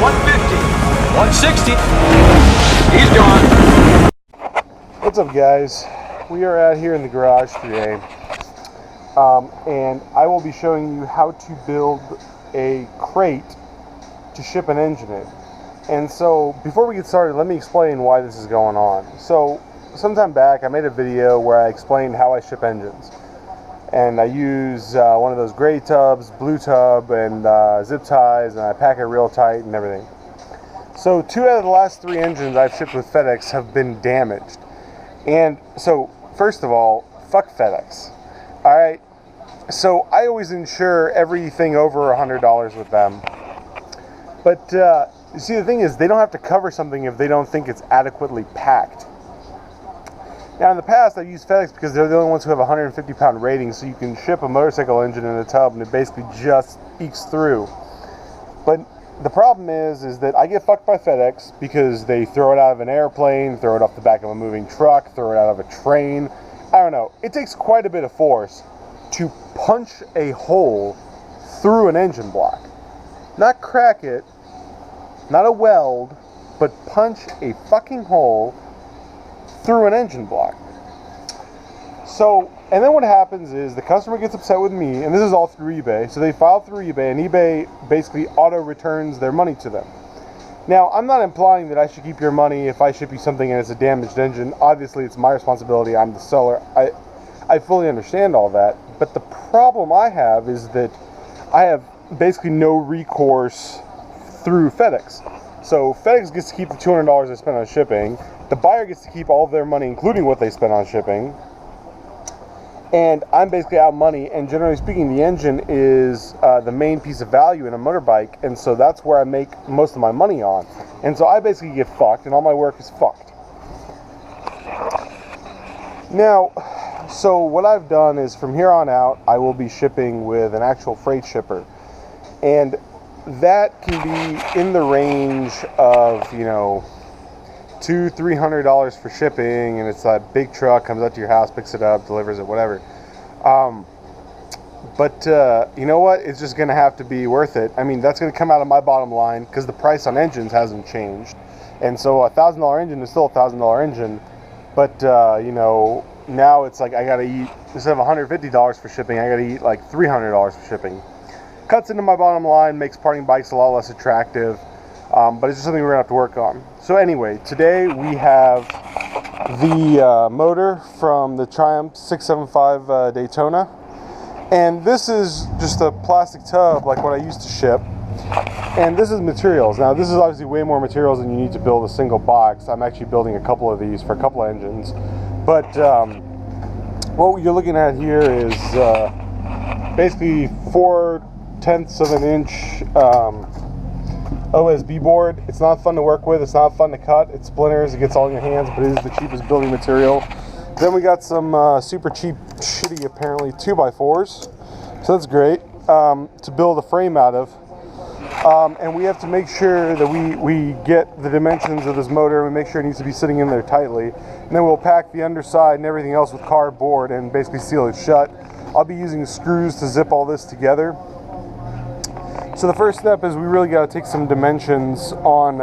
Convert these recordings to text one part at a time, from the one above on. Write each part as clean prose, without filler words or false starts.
150, 160. He's gone. What's up, guys? We are out here in the garage today, and I will be showing you how to build a crate to ship an engine in. And so, before we get started, let me explain why this is going on. So, sometime back, I made a video where I explained how I ship engines. And I use one of those gray tubs, blue tub, and zip ties, and I pack it real tight and everything. So 2 out of the last 3 engines I've shipped with FedEx have been damaged. And so, first of all, fuck FedEx. Alright, so I always insure everything over $100 with them. But, you see, the thing is, they don't have to cover something if they don't think it's adequately packed. Now, in the past, I've used FedEx because they're the only ones who have a 150-pound rating, so you can ship a motorcycle engine in a tub and it basically just ekes through. But the problem is that I get fucked by FedEx because they throw it out of an airplane, throw it off the back of a moving truck, throw it out of a train. I don't know. It takes quite a bit of force to punch a hole through an engine block. Not crack it, not a weld, but punch a fucking hole through an engine block. So, and then what happens is the customer gets upset with me, and this is all through eBay. So they file through eBay, and eBay basically auto returns their money to them. Now, I'm not implying that I should keep your money if I ship you something and it's a damaged engine. Obviously, it's my responsibility. I'm the seller. I fully understand all that. But the problem I have is that I have basically no recourse through FedEx. So FedEx gets to keep the $200 I spent on shipping. The buyer gets to keep all of their money, including what they spent on shipping. And I'm basically out money, and generally speaking, the engine is the main piece of value in a motorbike, and so that's where I make most of my money on. And so I basically get fucked, and all my work is fucked. Now, so what I've done is from here on out, I will be shipping with an actual freight shipper. And that can be in the range of, you know, $200-300 for shipping, and it's a big truck, comes out to your house, picks it up, delivers it, whatever. But you know what? It's just going to have to be worth it. I mean, that's going to come out of my bottom line because the price on engines hasn't changed. And so a $1,000 engine is still a $1,000 engine. But, you know, now it's like I got to eat, instead of $150 for shipping, I got to eat like $300 for shipping. Cuts into my bottom line, makes parting bikes a lot less attractive. But it's just something we're going to have to work on. So anyway, today we have the motor from the Triumph 675 Daytona. And this is just a plastic tub like what I used to ship. And this is materials. Now this is obviously way more materials than you need to build a single box. I'm actually building a couple of these for a couple of engines. But what you're looking at here is basically 4/10 of an inch OSB board. It's not fun to work with, it's not fun to cut, it splinters, it gets all in your hands, but it is the cheapest building material. Then we got some super cheap, shitty, apparently 2x4s, so that's great, to build a frame out of. And we have to make sure that we get the dimensions of this motor, we make sure it needs to be sitting in there tightly, and then we'll pack the underside and everything else with cardboard and basically seal it shut. I'll be using screws to zip all this together. So the first step is we really got to take some dimensions on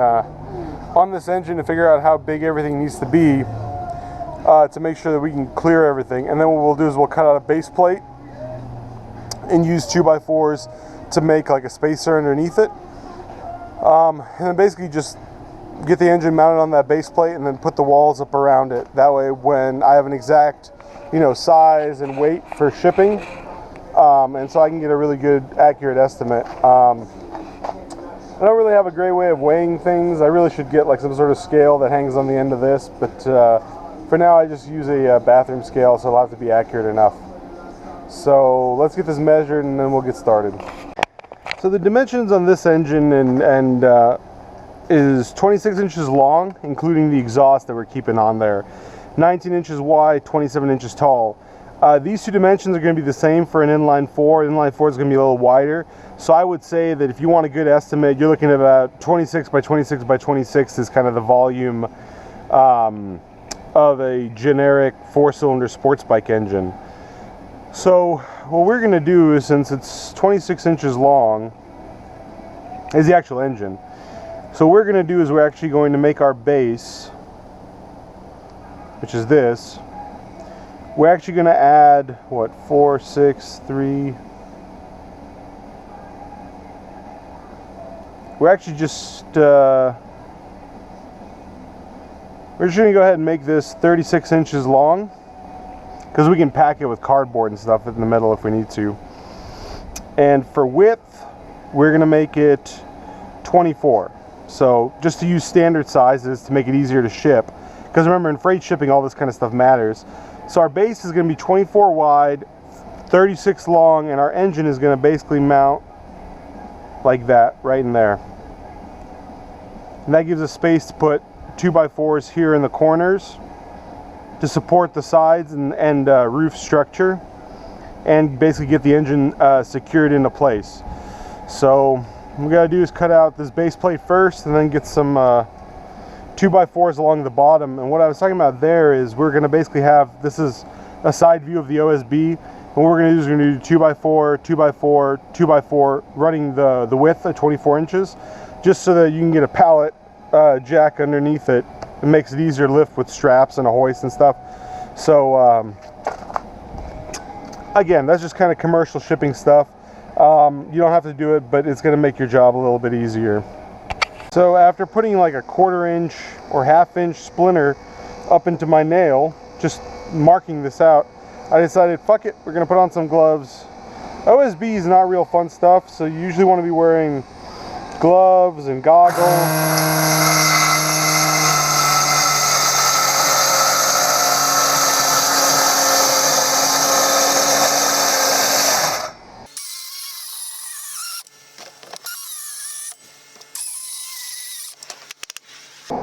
this engine to figure out how big everything needs to be to make sure that we can clear everything. And then what we'll do is we'll cut out a base plate and use 2x4s to make like a spacer underneath it. And then basically just get the engine mounted on that base plate and then put the walls up around it. That way when I have an exact, you know, size and weight for shipping, and so I can get a really good, accurate estimate. I don't really have a great way of weighing things. I really should get like some sort of scale that hangs on the end of this, but for now I just use a bathroom scale, so it'll have to be accurate enough. So let's get this measured and then we'll get started. So the dimensions on this engine is 26 inches long, including the exhaust that we're keeping on there. 19 inches wide, 27 inches tall. These two dimensions are going to be the same for an inline 4. Inline 4 is going to be a little wider. So I would say that if you want a good estimate, you're looking at about 26 by 26 by 26 is kind of the volume of a generic 4-cylinder sports bike engine. So what we're going to do is, since it's 26 inches long, is the actual engine. So what we're going to do is we're actually going to make our base, which is this. We're actually going to add, what, 4, 6, 3. We're actually just, we're just going to go ahead and make this 36 inches long, because we can pack it with cardboard and stuff in the middle if we need to. And for width, we're going to make it 24. So just to use standard sizes to make it easier to ship. Because remember, in freight shipping, all this kind of stuff matters. So our base is going to be 24 wide, 36 long, and our engine is going to basically mount like that, right in there. And that gives us space to put 2x4s here in the corners to support the sides and roof structure, and basically get the engine secured into place. So what we got to do is cut out this base plate first, and then get some 2x4s along the bottom. And what I was talking about there is we're going to basically have, this is a side view of the OSB, and what we're going to do is we're going to do 2x4, 2x4, 2x4, running the width at 24 inches, just so that you can get a pallet jack underneath it. It makes it easier to lift with straps and a hoist and stuff. So again, that's just kind of commercial shipping stuff. You don't have to do it, but it's going to make your job a little bit easier. So after putting like a 1/4 inch or 1/2 inch splinter up into my nail, just marking this out, I decided, fuck it, we're going to put on some gloves. OSB is not real fun stuff, so you usually want to be wearing gloves and goggles.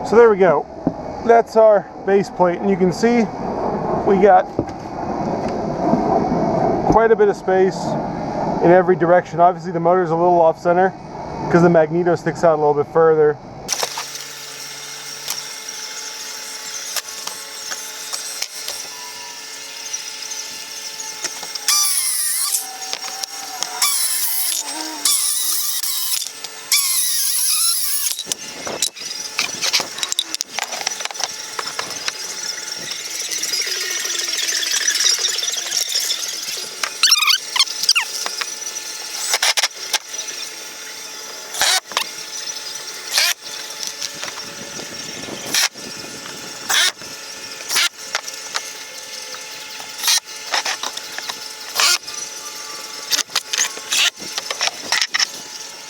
So there we go. That's our base plate, and you can see we got quite a bit of space in every direction. Obviously the motor's a little off center because the magneto sticks out a little bit further.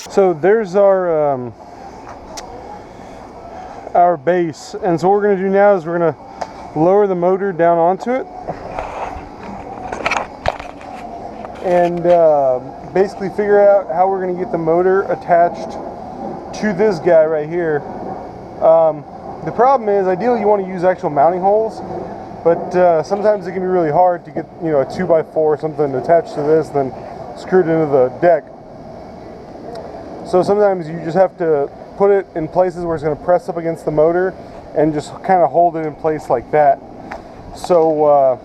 So there's our base, and so what we're going to do now is we're going to lower the motor down onto it and basically figure out how we're going to get the motor attached to this guy right here. The problem is, ideally you want to use actual mounting holes, but sometimes it can be really hard to get, you know, a 2x4 or something attached to this, then screwed into the deck. So sometimes you just have to put it in places where it's going to press up against the motor and just kind of hold it in place like that. So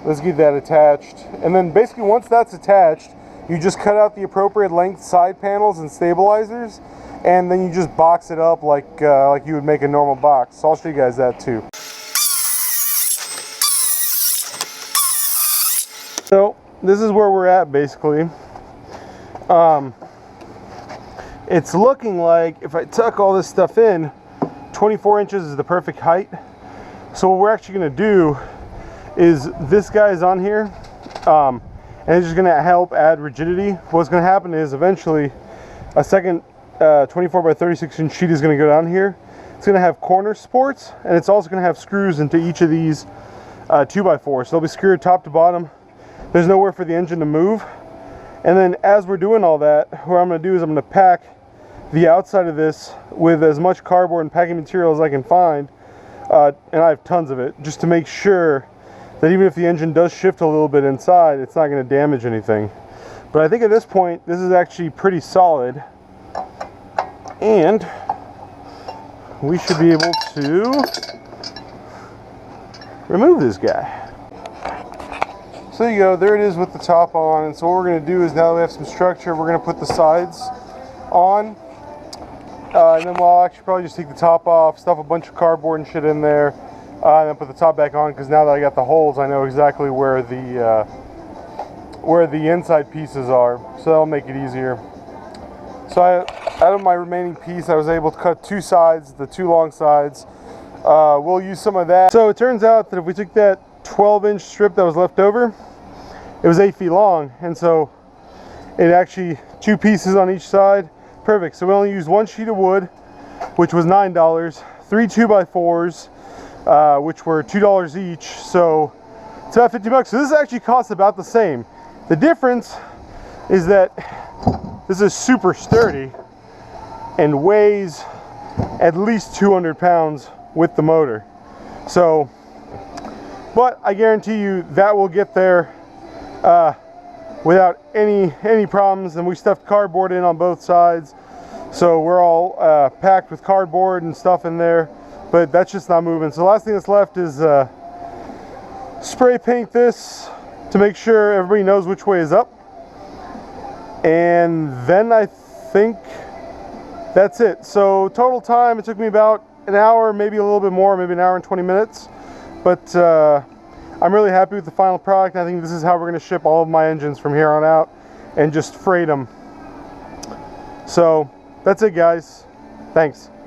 let's get that attached. And then basically once that's attached, you just cut out the appropriate length side panels and stabilizers, and then you just box it up like you would make a normal box. So I'll show you guys that too. So this is where we're at basically. It's looking like if I tuck all this stuff in, 24 inches is the perfect height. So what we're actually going to do is this guy is on here, and it's just going to help add rigidity. What's going to happen is eventually a second 24 by 36 inch sheet is going to go down here. It's going to have corner supports, and it's also going to have screws into each of these 2x4s. So they'll be screwed top to bottom. There's nowhere for the engine to move. And then as we're doing all that, what I'm going to do is I'm going to pack the outside of this with as much cardboard and packing material as I can find, and I have tons of it, just to make sure that even if the engine does shift a little bit inside, it's not going to damage anything. But I think at this point, this is actually pretty solid, and we should be able to remove this guy. So there you go, there it is with the top on. And so what we're going to do is, now that we have some structure, we're going to put the sides on. And then we'll actually probably just take the top off, stuff a bunch of cardboard and shit in there, and then put the top back on, because now that I got the holes, I know exactly where the inside pieces are, so that'll make it easier. So out of my remaining piece, I was able to cut two sides, the two long sides. We'll use some of that. So it turns out that if we took that 12-inch strip that was left over, it was 8 feet long, and so it actually, two pieces on each side. Perfect. So we only used one sheet of wood, which was $9, 3 2x4s, which were $2 each, so it's about 50 bucks. So this actually costs about the same. The difference is that this is super sturdy and weighs at least 200 pounds with the motor. So, but I guarantee you that will get there without any problems. And we stuffed cardboard in on both sides, so we're all packed with cardboard and stuff in there, but that's just not moving. So the last thing that's left is spray paint this to make sure everybody knows which way is up, and then I think that's it. So total time, it took me about an hour, maybe a little bit more, maybe an hour and 20 minutes, but I'm really happy with the final product. I think this is how we're going to ship all of my engines from here on out, and just freight them. So that's it, guys. Thanks.